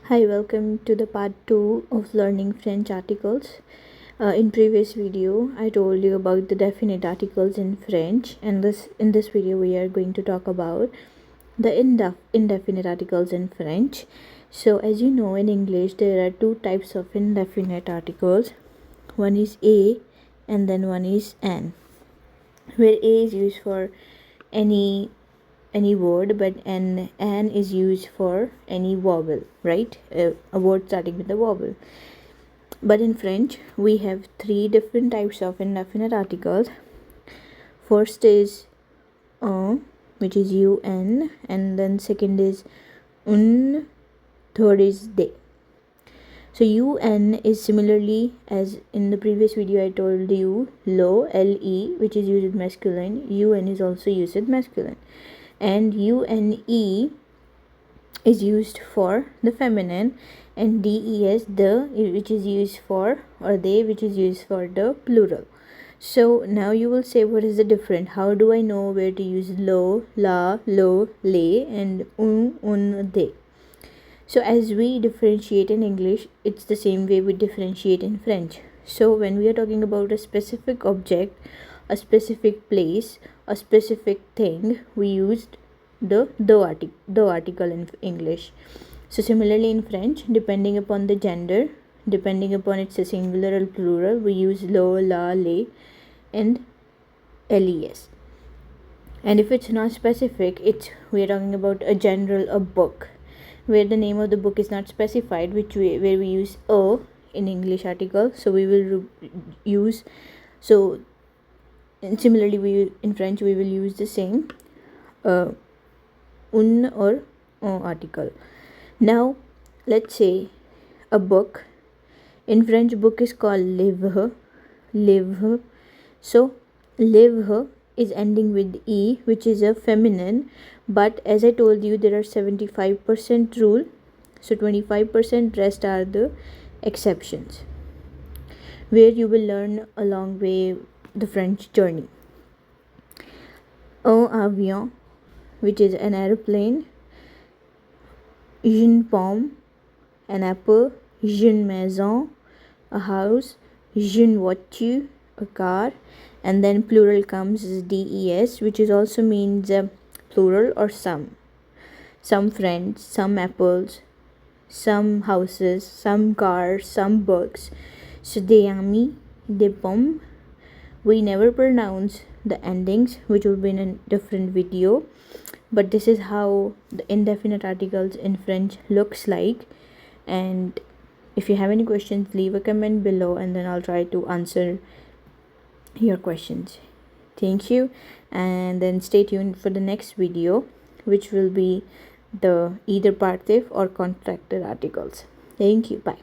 Hi, welcome to the part 2 of learning French articles. In previous video, I told you about the definite articles in French, and in this video we are going to talk about the indefinite articles in French. So, as you know, in English there are two types of indefinite articles. One is a, and then one is an, where a is used for any word, but an is used for any vowel, right? A word starting with a vowel. But in French we have three different types of indefinite articles. First is un, which is un, and then second is un, third is de. So un is similarly as in the previous video I told you lo, le, which is used with masculine. Un is also used with masculine, and une is used for the feminine, and des, the, which is used for, or they, which is used for the plural. So now you will say, what is the difference? How do I know where to use lo, la, lo, le, and un, de? So as we differentiate in English, it's the same way we differentiate in French. So when we are talking about a specific object, a specific place, a specific thing, we used the article in English. So similarly in French, depending upon the gender, depending upon it's a singular or plural, we use lo, la, le, and les. And if it's not specific, we are talking about a general, a book, where the name of the book is not specified, where we use a in English article. So we will use, so and similarly in French we will use the same un or un article. Now let's say a book. In French, book is called livre. So livre is ending with e, which is a feminine, but as I told you, there are 75% rule, so 25% rest are the exceptions, where you will learn along way the French journey. Un avion, which is an aeroplane. Une pomme, an apple. Une maison, a house. Une voiture, a car. And then plural comes as des, which is also means plural or some. Some friends, some apples, some houses, some cars, some books. So des amis, des pommes. We never pronounce the endings, which will be in a different video, but this is how the indefinite articles in French looks like. And if you have any questions, leave a comment below, and then I'll try to answer your questions. Thank you, and then stay tuned for the next video, which will be the either participative or contracted articles. Thank you. Bye.